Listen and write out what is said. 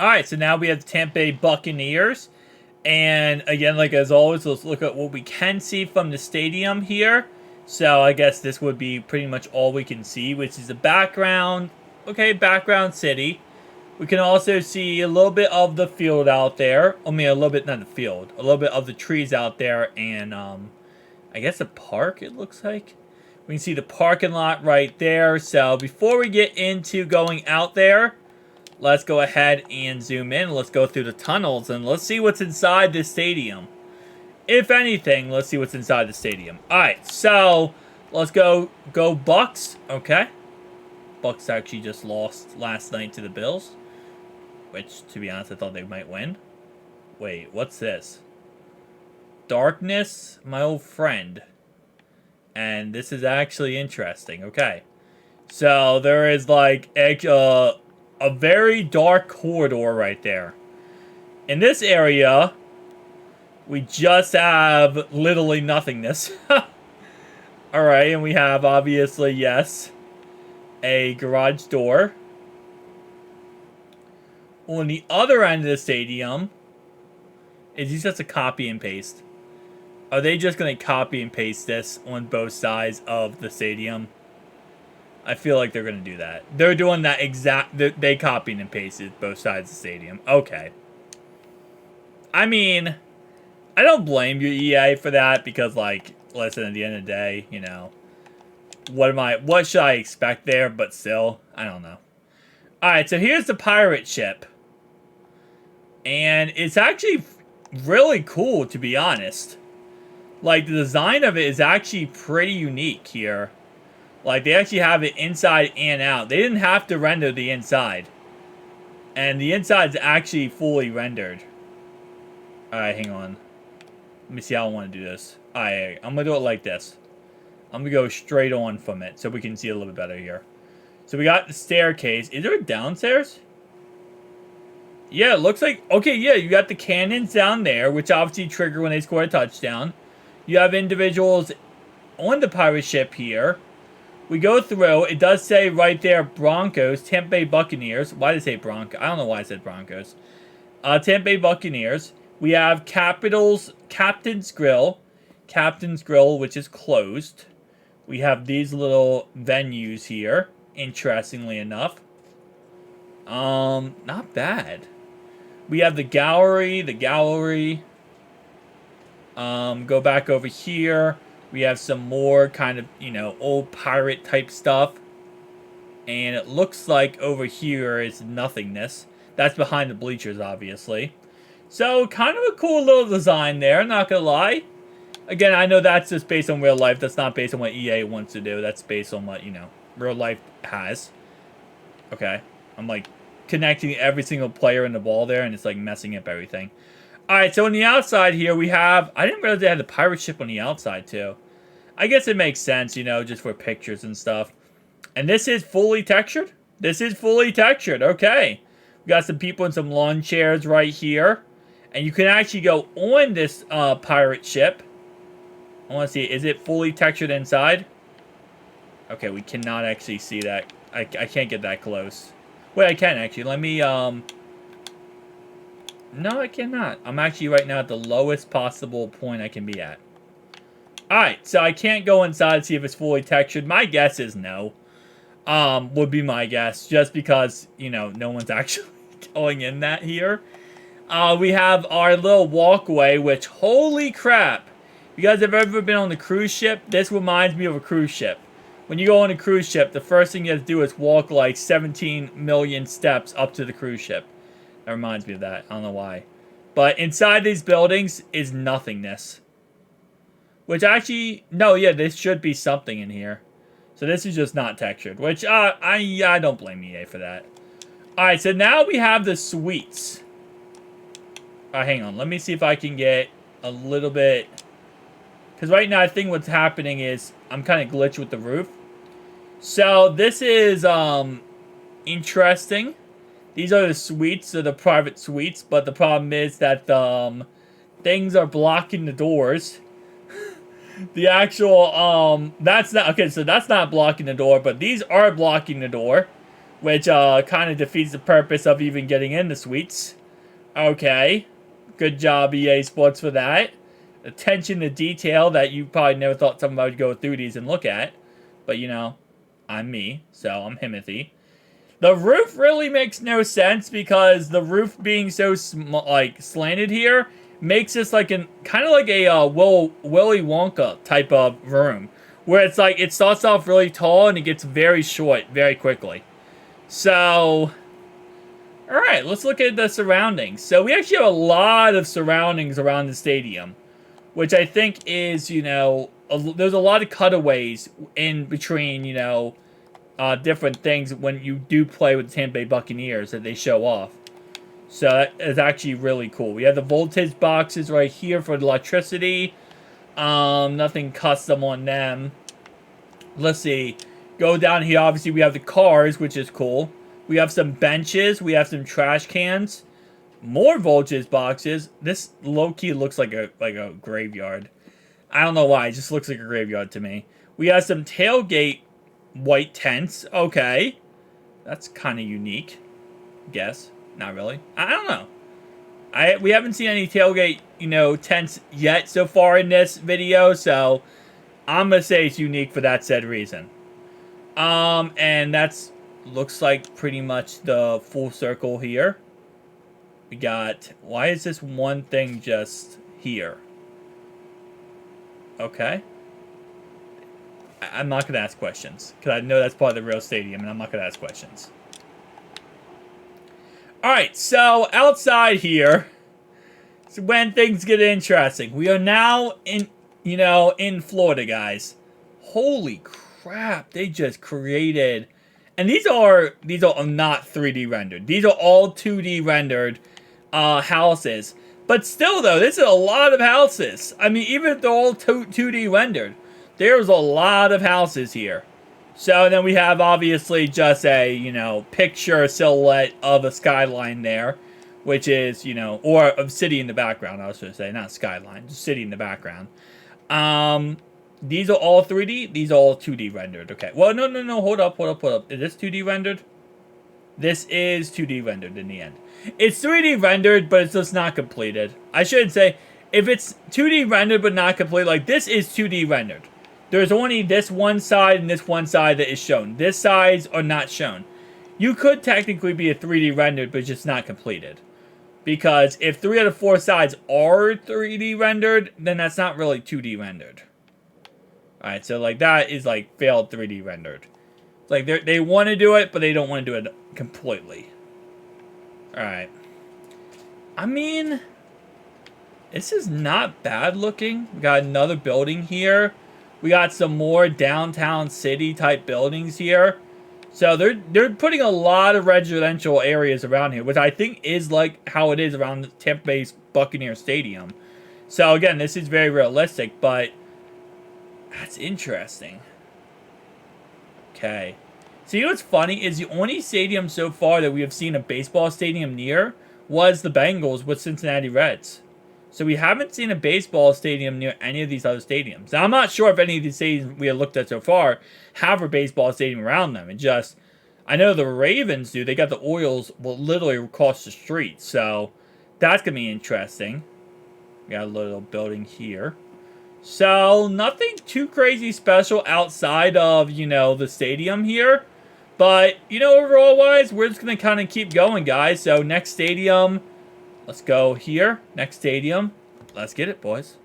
Alright, so now we have the Tampa Bay Buccaneers. And again, like as always, let's look at what we can see from the stadium here. So I guess this would be pretty much all we can see, which is the background. Okay, background city. We can also see a little bit of the field out there. I mean, a little bit, not the field. A little bit of the trees out there. And I guess a park, it looks like. We can see the parking lot right there. So before we get into going out there, let's go ahead and zoom in. Let's go through the tunnels and let's see what's inside this stadium. If anything, let's see what's inside the stadium. Alright, so let's go Bucks. Okay. Bucks actually just lost last night to the Bills. Which, to be honest, I thought they might win. Wait, what's this? Darkness, my old friend. And this is actually interesting. Okay. So there is like a very dark corridor right there. In this area, we just have literally nothingness. Alright, and we have, obviously, yes, a garage door. On the other end of the stadium, is this just a copy and paste? Are they just going to copy and paste this on both sides of the stadium? I feel like they're going to do that. They're doing that exact... They copied and pasted both sides of the stadium. Okay. I mean, I don't blame you, EA, for that. Because, like, listen, at the end of the day, you know, what should I expect there? But still, I don't know. Alright, so here's the pirate ship. And it's actually really cool, to be honest. Like, the design of it is actually pretty unique here. Like, they actually have it inside and out. They didn't have to render the inside. And the inside's actually fully rendered. Alright, hang on. Let me see how I want to do this. Alright, I'm going to do it like this. I'm going to go straight on from it so we can see a little bit better here. So we got the staircase. Is there a downstairs? Yeah, it looks like... Okay, yeah, you got the cannons down there, which obviously trigger when they score a touchdown. You have individuals on the pirate ship here. We go through. It does say right there, Broncos, Tampa Bay Buccaneers. Why did it say Broncos? I don't know why I said Broncos. Tampa Bay Buccaneers. We have Captain's Grill, which is closed. We have these little venues here, interestingly enough. Not bad. We have the gallery. Go back over here. We have some more kind of, you know, old pirate type stuff. And it looks like over here is nothingness. That's behind the bleachers, obviously. So, kind of a cool little design there, not gonna lie. Again, I know that's just based on real life. That's not based on what EA wants to do. That's based on what, you know, real life has. Okay. I'm, like, connecting every single player in the ball there, and it's, like, messing up everything. Alright, so on the outside here, we have... I didn't realize they had the pirate ship on the outside, too. I guess it makes sense, you know, just for pictures and stuff. And this is fully textured? This is fully textured, okay. We got some people in some lawn chairs right here. And you can actually go on this pirate ship. I want to see, is it fully textured inside? Okay, we cannot actually see that. I can't get that close. Wait, I can actually. Let me, No, I cannot. I'm actually right now at the lowest possible point I can be at. Alright, so I can't go inside to see if it's fully textured. My guess is no. Would be my guess. Just because, you know, no one's actually going in that here. We have our little walkway, which, holy crap. If you guys have ever been on the cruise ship, this reminds me of a cruise ship. When you go on a cruise ship, the first thing you have to do is walk like 17 million steps up to the cruise ship. That reminds me of that. I don't know why. But inside these buildings is nothingness. Which actually... No, yeah, there should be something in here. So this is just not textured. Which, I don't blame EA for that. Alright, so now we have the suites. Hang on. Let me see if I can get a little bit... Because right now I think what's happening is... I'm kind of glitched with the roof. So this is interesting. These are the suites, or the private suites, but the problem is that things are blocking the doors. The actual, that's not, okay, so that's not blocking the door, but these are blocking the door. which kind of defeats the purpose of even getting in the suites. Okay, good job EA Sports for that. Attention to detail that you probably never thought somebody would go through these and look at. But, you know, I'm me, so I'm Himothy. The roof really makes no sense because the roof being so slanted here makes this like kind of like a Willy Wonka type of room, where it's like it starts off really tall and it gets very short very quickly. So, all right, let's look at the surroundings. So we actually have a lot of surroundings around the stadium, which I think is, you know, there's a lot of cutaways in between, you know, different things when you do play with the Tampa Bay Buccaneers that they show off. So that is actually really cool. We have the voltage boxes right here for the electricity. Nothing custom on them. Let's see. Go down here. Obviously, we have the cars, which is cool. We have some benches. We have some trash cans. More voltage boxes. This low-key looks like a graveyard. I don't know why. It just looks like a graveyard to me. We have some tailgate white tents. Okay. That's kind of unique. Guess. Not really. I don't know. We haven't seen any tailgate, you know, tents yet so far in this video, so I'm going to say it's unique for that said reason. And that's looks like pretty much the full circle here. We got, why is this one thing just here? Okay. I'm not going to ask questions, because I know that's part of the real stadium, and I'm not going to ask questions. Alright, so outside here, is when things get interesting. We are now in, you know, in Florida, guys. Holy crap, they just created, and these are not 3D rendered. These are all 2D rendered houses. But still, though, this is a lot of houses. I mean, even if they're all 2D rendered, there's a lot of houses here. So then we have, obviously, just a, you know, picture silhouette of a skyline there, which is, you know, or a city in the background, I was going to say, not skyline, just city in the background. These are all 3D, these are all 2D rendered, okay. Well, no, hold up. Is this 2D rendered? This is 2D rendered in the end. It's 3D rendered, but it's just not completed. I should say, if it's 2D rendered but not complete, like, this is 2D rendered. There's only this one side and this one side that is shown. This sides are not shown. You could technically be a 3D rendered, but it's just not completed. Because if 3 out of 4 sides are 3D rendered, then that's not really 2D rendered. Alright, so like that is like failed 3D rendered. Like they want to do it, but they don't want to do it completely. Alright. I mean, this is not bad looking. We got another building here. We got some more downtown city type buildings here. So they're putting a lot of residential areas around here, which I think is like how it is around the Tampa Bay Buccaneers Stadium. So again, this is very realistic, but that's interesting. Okay. So you know what's funny is the only stadium so far that we have seen a baseball stadium near was the Bengals with Cincinnati Reds. So we haven't seen a baseball stadium near any of these other stadiums. Now, I'm not sure if any of these stadiums we have looked at so far have a baseball stadium around them. It just, I know the Ravens do. They got the Orioles literally across the street. So that's going to be interesting. We got a little building here. So nothing too crazy special outside of, you know, the stadium here. But, you know, overall-wise, we're just going to kind of keep going, guys. So next stadium, let's go here. Next stadium. Let's get it, boys.